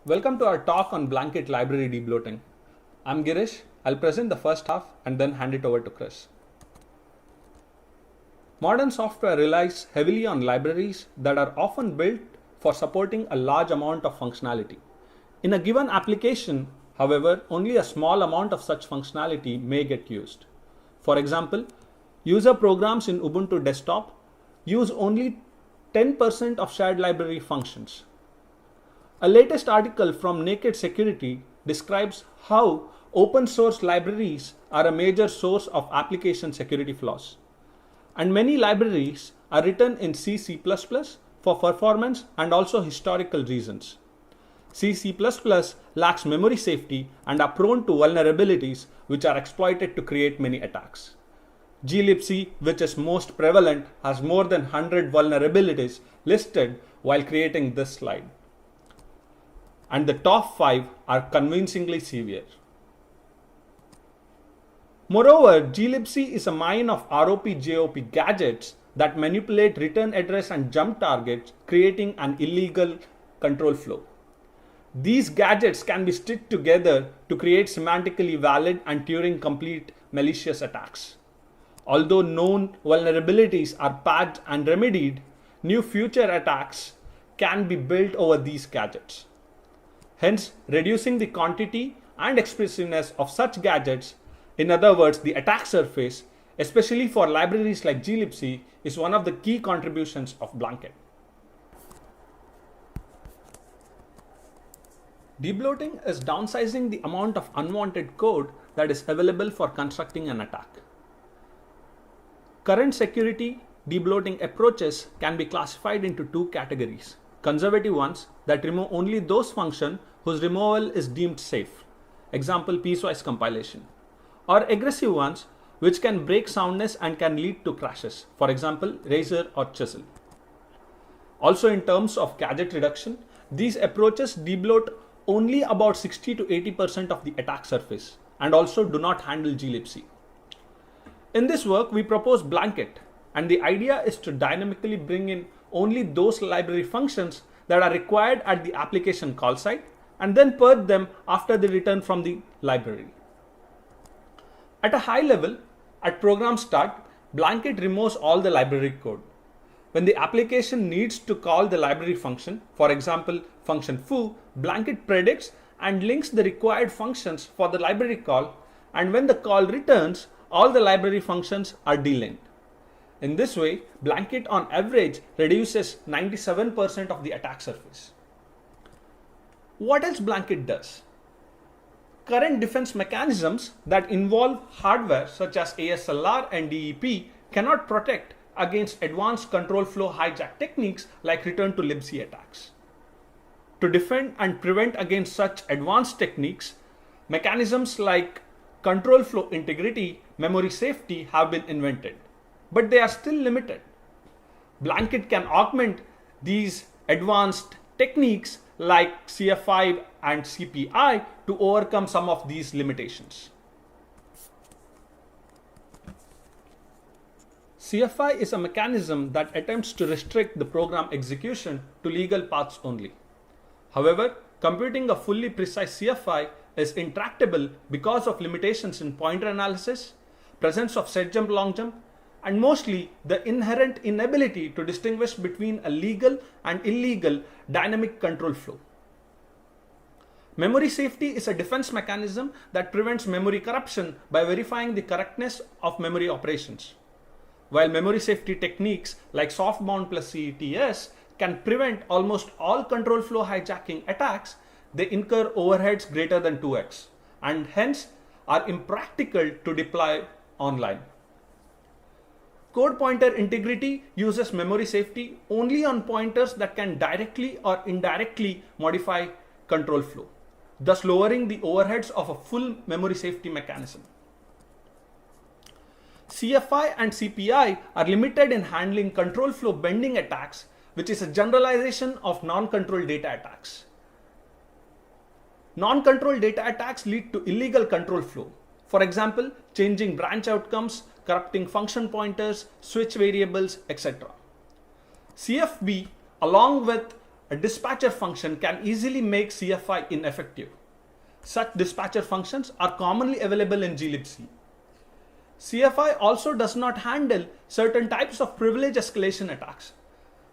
Welcome to our talk on BlankIt library debloating. I'm Girish. I'll present the first half and then hand it over to Chris. Modern software relies heavily on libraries that are often built for supporting a large amount of functionality. In a given application, however, only a small amount of such functionality may get used. For example, user programs in Ubuntu desktop use only 10% of shared library functions. A latest article from Naked Security describes how open source libraries are a major source of application security flaws. And many libraries are written in C++ for performance and also historical reasons. C++ lacks memory safety and are prone to vulnerabilities which are exploited to create many attacks. glibc, which is most prevalent, has more than 100 vulnerabilities listed while creating this slide. And the top 5 are convincingly severe. Moreover, glibc is a mine of ROP-JOP gadgets that manipulate return address and jump targets, creating an illegal control flow. These gadgets can be stitched together to create semantically valid and Turing-complete malicious attacks. Although known vulnerabilities are patched and remedied, new future attacks can be built over these gadgets. Hence, reducing the quantity and expressiveness of such gadgets, in other words, the attack surface, especially for libraries like glibc, is one of the key contributions of BlankIt. Debloating is downsizing the amount of unwanted code that is available for constructing an attack. Current security debloating approaches can be classified into two categories. Conservative ones that remove only those functions whose removal is deemed safe, example piecewise compilation, or aggressive ones which can break soundness and can lead to crashes, for example razor or chisel. Also, in terms of gadget reduction, these approaches debloat only about 60 to 80% of the attack surface and also do not handle glibc. In this work, we propose BlankIt, and the idea is to dynamically bring in only those library functions that are required at the application call site and then purge them after the return from the library. At a high level, at program start, BlankIt removes all the library code. When the application needs to call the library function, for example, function foo, BlankIt predicts and links the required functions for the library call, and when the call returns, all the library functions are delinked. In this way, BlankIt on average reduces 97% of the attack surface. What else BlankIt does? Current defense mechanisms that involve hardware such as ASLR and DEP cannot protect against advanced control flow hijack techniques like return to libc attacks. To defend and prevent against such advanced techniques, mechanisms like control flow integrity, memory safety have been invented, but they are still limited. BlankIt can augment these advanced techniques like CF5 and CPI to overcome some of these limitations. CF5 is a mechanism that attempts to restrict the program execution to legal paths only. However, computing a fully precise CF5 is intractable because of limitations in pointer analysis, presence of set jump, long jump, and mostly the inherent inability to distinguish between a legal and illegal dynamic control flow. Memory safety is a defense mechanism that prevents memory corruption by verifying the correctness of memory operations. While memory safety techniques like softbound plus CETS can prevent almost all control flow hijacking attacks, they incur overheads greater than 2x and hence are impractical to deploy online. Code pointer integrity uses memory safety only on pointers that can directly or indirectly modify control flow, thus lowering the overheads of a full memory safety mechanism. CFI and CPI are limited in handling control flow bending attacks, which is a generalization of non-control data attacks. Non-control data attacks lead to illegal control flow. For example, changing branch outcomes, corrupting function pointers, switch variables, etc. CFB, along with a dispatcher function can easily make CFI ineffective. Such dispatcher functions are commonly available in glibc. CFI also does not handle certain types of privilege escalation attacks.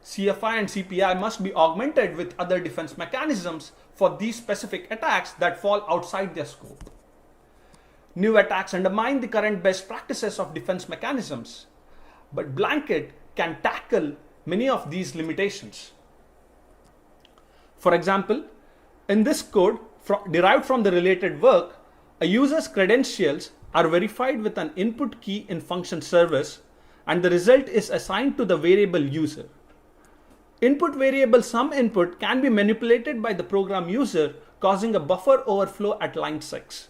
CFI and CPI must be augmented with other defense mechanisms for these specific attacks that fall outside their scope. New attacks undermine the current best practices of defense mechanisms, but BlankIt can tackle many of these limitations. For example, in this code derived from the related work, a user's credentials are verified with an input key in function service, and the result is assigned to the variable user. Input variable sum input can be manipulated by the program user, causing a buffer overflow at line 6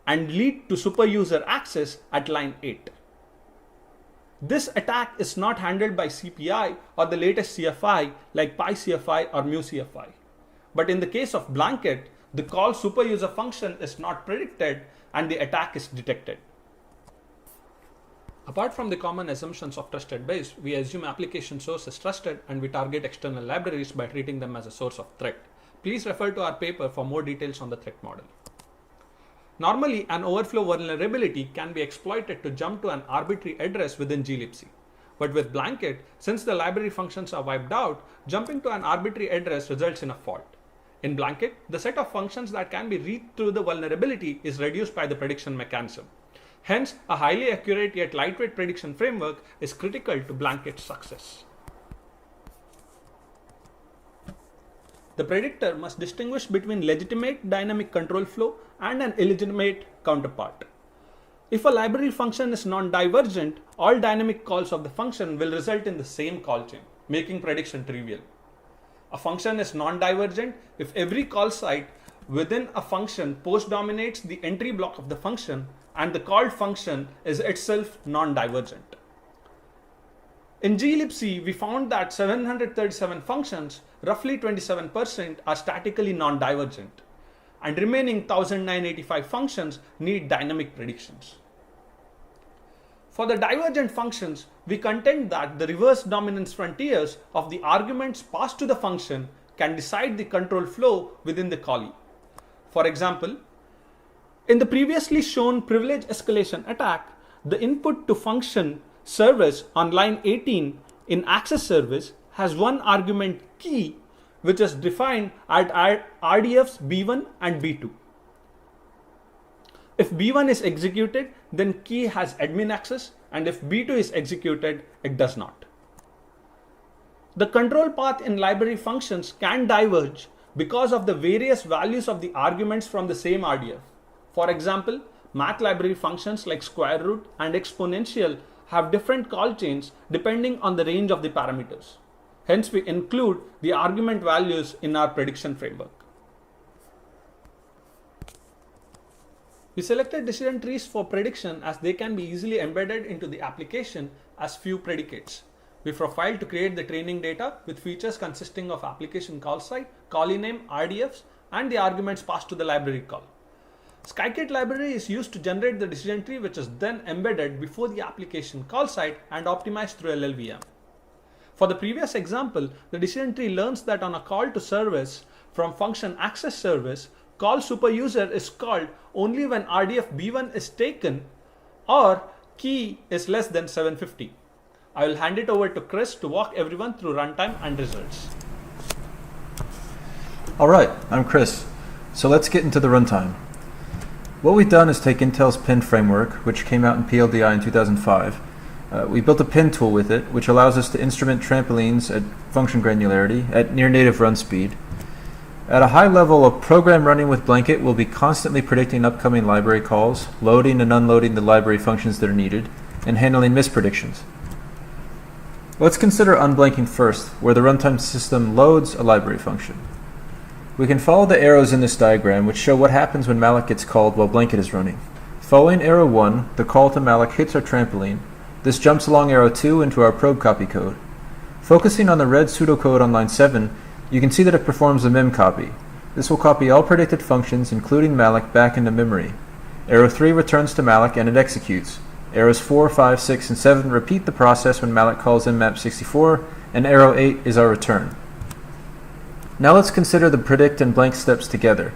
and lead to super user access at line 8. This attack is not handled by CPI or the latest CFI like PyCFI or MuCFI. But in the case of BlankIt, the call super user function is not predicted and the attack is detected. Apart from the common assumptions of trusted base, we assume application source is trusted and we target external libraries by treating them as a source of threat. Please refer to our paper for more details on the threat model. Normally, an overflow vulnerability can be exploited to jump to an arbitrary address within glibc. But with BlankIt, since the library functions are wiped out, jumping to an arbitrary address results in a fault. In BlankIt, the set of functions that can be read through the vulnerability is reduced by the prediction mechanism. Hence, a highly accurate yet lightweight prediction framework is critical to BlankIt's success. The predictor must distinguish between legitimate dynamic control flow and an illegitimate counterpart. If a library function is non-divergent, all dynamic calls of the function will result in the same call chain, making prediction trivial. A function is non-divergent if every call site within a function post-dominates the entry block of the function and the called function is itself non-divergent. In glibc, we found that 737 functions, roughly 27%, are statically non-divergent, and remaining 1985 functions need dynamic predictions. For the divergent functions, we contend that the reverse dominance frontiers of the arguments passed to the function can decide the control flow within the callee. For example, in the previously shown privilege escalation attack, the input to function service on line 18 in access service has one argument key which is defined at RDFs B1 and B2. If B1 is executed, then key has admin access, and if B2 is executed, it does not. The control path in library functions can diverge because of the various values of the arguments from the same RDF. For example, math library functions like square root and exponential have different call chains depending on the range of the parameters. Hence, we include the argument values in our prediction framework. We selected decision trees for prediction as they can be easily embedded into the application as few predicates. We profiled to create the training data with features consisting of application call site, callee name, RDFs, and the arguments passed to the library call. Scikit library is used to generate the decision tree, which is then embedded before the application call site and optimized through LLVM. For the previous example, the decision tree learns that on a call to service from function access service, call superuser is called only when RDF B1 is taken or key is less than 750. I will hand it over to Chris to walk everyone through runtime and results. All right, I'm Chris. So let's get into the runtime. What we've done is take Intel's PIN framework, which came out in PLDI in 2005. We built a PIN tool with it, which allows us to instrument trampolines at function granularity at near native run speed. At a high level, a program running with BlankIt will be constantly predicting upcoming library calls, loading and unloading the library functions that are needed, and handling mispredictions. Let's consider unblanking first, where the runtime system loads a library function. We can follow the arrows in this diagram, which show what happens when malloc gets called while BlankIt is running. Following arrow 1, the call to malloc hits our trampoline. This jumps along arrow 2 into our probe copy code. Focusing on the red pseudocode on line 7, you can see that it performs a mem copy. This will copy all predicted functions, including malloc, back into memory. Arrow 3 returns to malloc and it executes. Arrows 4, 5, 6, and 7 repeat the process when malloc calls mmap64, and arrow 8 is our return. Now let's consider the predict and blank steps together.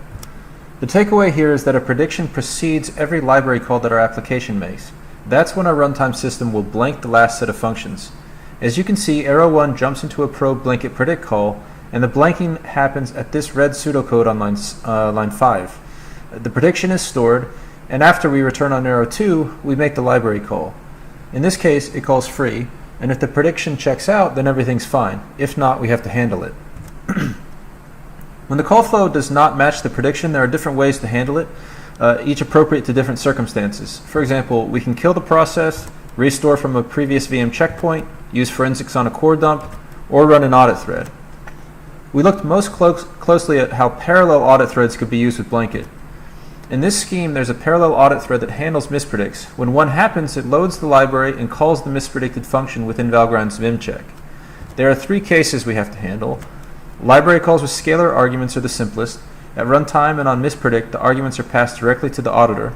The takeaway here is that a prediction precedes every library call that our application makes. That's when our runtime system will blank the last set of functions. As you can see, arrow 1 jumps into a probe BlankIt predict call, and the blanking happens at this red pseudocode on line 5. The prediction is stored, and after we return on arrow 2, we make the library call. In this case, it calls free, and if the prediction checks out, then everything's fine. If not, we have to handle it. When the call flow does not match the prediction, there are different ways to handle it, each appropriate to different circumstances. For example, we can kill the process, restore from a previous VM checkpoint, use forensics on a core dump, or run an audit thread. We looked most closely at how parallel audit threads could be used with BlankIt. In this scheme, there's a parallel audit thread that handles mispredicts. When one happens, it loads the library and calls the mispredicted function within Valgrind's vimcheck. There are 3 cases we have to handle. Library calls with scalar arguments are the simplest. At runtime and on mispredict, the arguments are passed directly to the auditor.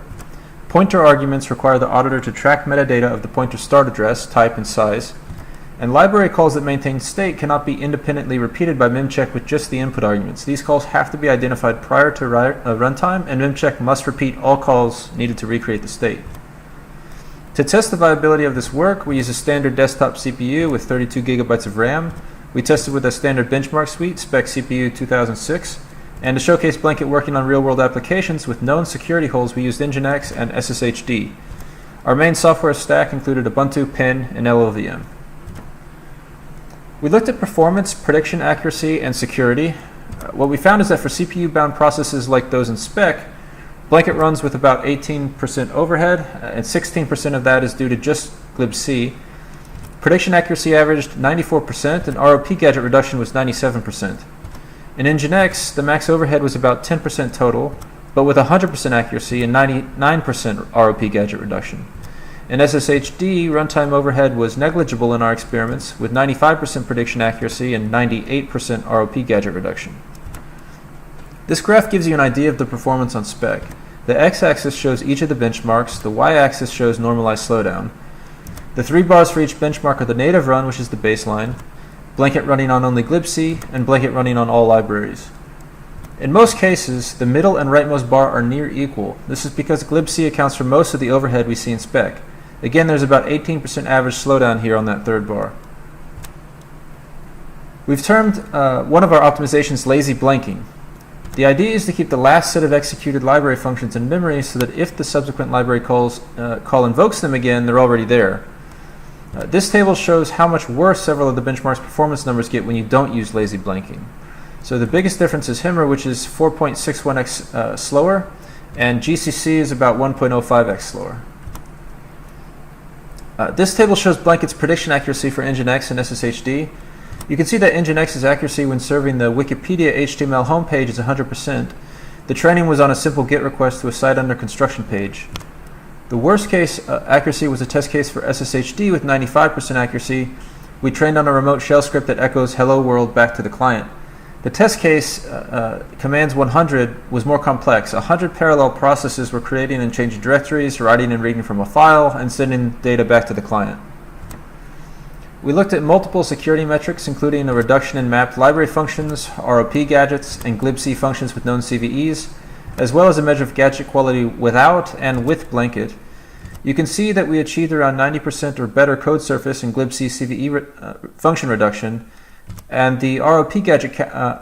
Pointer arguments require the auditor to track metadata of the pointer start address, type, and size. And library calls that maintain state cannot be independently repeated by mimcheck with just the input arguments. These calls have to be identified prior to runtime, and mimcheck must repeat all calls needed to recreate the state. To test the viability of this work, we use a standard desktop CPU with 32 gigabytes of RAM. We tested with a standard benchmark suite, spec CPU 2006, and to showcase BlankIt working on real-world applications with known security holes, we used Nginx and SSHD. Our main software stack included Ubuntu, Pin, and LLVM. We looked at performance, prediction accuracy, and security. What we found is that for CPU-bound processes like those in spec, BlankIt runs with about 18% overhead, and 16% of that is due to just glibc. Prediction accuracy averaged 94%, and ROP gadget reduction was 97%. In Nginx, the max overhead was about 10% total, but with 100% accuracy and 99% ROP gadget reduction. In SSHD, runtime overhead was negligible in our experiments, with 95% prediction accuracy and 98% ROP gadget reduction. This graph gives you an idea of the performance on spec. The x-axis shows each of the benchmarks, the y-axis shows normalized slowdown. The 3 bars for each benchmark are the native run, which is the baseline, BlankIt running on only glibc, and BlankIt running on all libraries. In most cases, the middle and rightmost bar are near equal. This is because glibc accounts for most of the overhead we see in spec. Again, there's about 18% average slowdown here on that 3rd bar. We've termed one of our optimizations lazy blanking. The idea is to keep the last set of executed library functions in memory so that if the subsequent library call invokes them again, they're already there. This table shows how much worse several of the benchmark's performance numbers get when you don't use lazy blanking. So the biggest difference is HIMR, which is 4.61x slower, and GCC is about 1.05x slower. This table shows BlankIt's prediction accuracy for Nginx and SSHD. You can see that Nginx's accuracy when serving the Wikipedia HTML homepage is 100%. The training was on a simple GET request to a site under construction page. The worst case accuracy was a test case for SSHD with 95% accuracy. We trained on a remote shell script that echoes hello world back to the client. The test case, commands 100, was more complex. 100 parallel processes were creating and changing directories, writing and reading from a file, and sending data back to the client. We looked at multiple security metrics, including a reduction in mapped library functions, ROP gadgets, and glibc functions with known CVEs, as well as a measure of gadget quality without and with BlankIt. You can see that we achieved around 90% or better code surface and glibc CVE function reduction, and the ROP gadget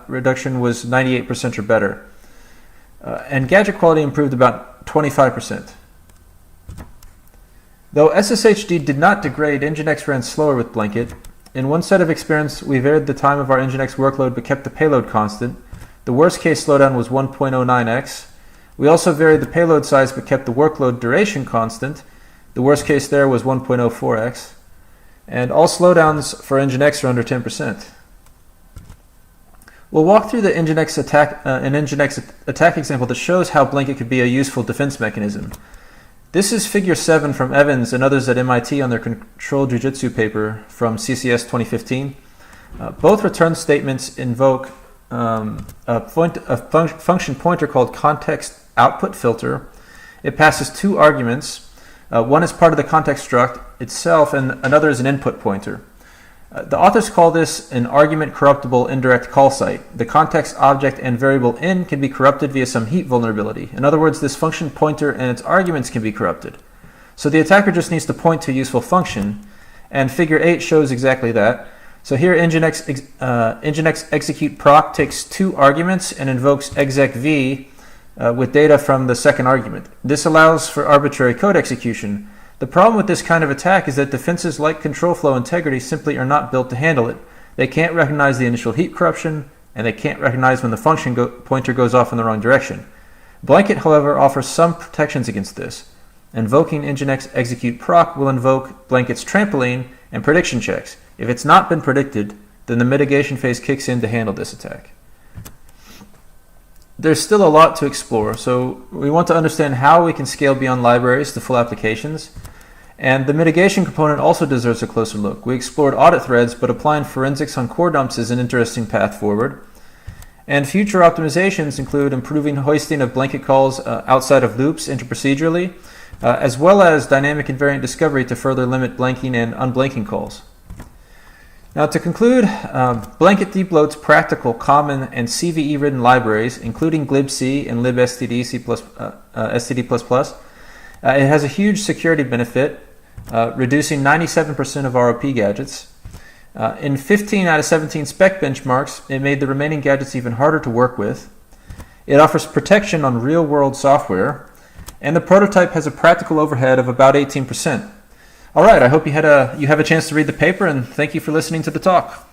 reduction was 98% or better. And gadget quality improved about 25%. Though SSHD did not degrade, Nginx ran slower with BlankIt. In one set of experiments, we varied the time of our Nginx workload but kept the payload constant. The worst case slowdown was 1.09x. We also varied the payload size but kept the workload duration constant. The worst case there was 1.04x. And all slowdowns for Nginx are under 10%. We'll walk through the Nginx attack example that shows how BlankIt could be a useful defense mechanism. This is figure 7 from Evans and others at MIT on their Control Jiu-Jitsu paper from CCS 2015. Both return statements invoke a function pointer called context output filter. It passes 2 arguments. One is part of the context struct itself and another is an input pointer. The authors call this an argument corruptible indirect call site. The context object and variable in can be corrupted via some heap vulnerability. In other words, this function pointer and its arguments can be corrupted. So the attacker just needs to point to a useful function, and figure 8 shows exactly that. So here nginx execute proc takes 2 arguments and invokes execv with data from the second argument. This allows for arbitrary code execution. The problem with this kind of attack is that defenses like control flow integrity simply are not built to handle it. They can't recognize the initial heap corruption, and they can't recognize when the function pointer goes off in the wrong direction. BlankIt, however, offers some protections against this. Invoking nginx execute proc will invoke BlankIt's trampoline and prediction checks. If it's not been predicted, then the mitigation phase kicks in to handle this attack. There's still a lot to explore, so we want to understand how we can scale beyond libraries to full applications. And the mitigation component also deserves a closer look. We explored audit threads, but applying forensics on core dumps is an interesting path forward. And future optimizations include improving hoisting of BlankIt calls outside of loops interprocedurally, as well as dynamic invariant discovery to further limit blanking and unblanking calls. Now to conclude, BlankIt debloats practical, common, and CVE-ridden libraries, including glibc and libstd std++. It has a huge security benefit, reducing 97% of ROP gadgets. In 15 out of 17 spec benchmarks, it made the remaining gadgets even harder to work with. It offers protection on real-world software, and the prototype has a practical overhead of about 18%. All right, I hope you have a chance to read the paper, and thank you for listening to the talk.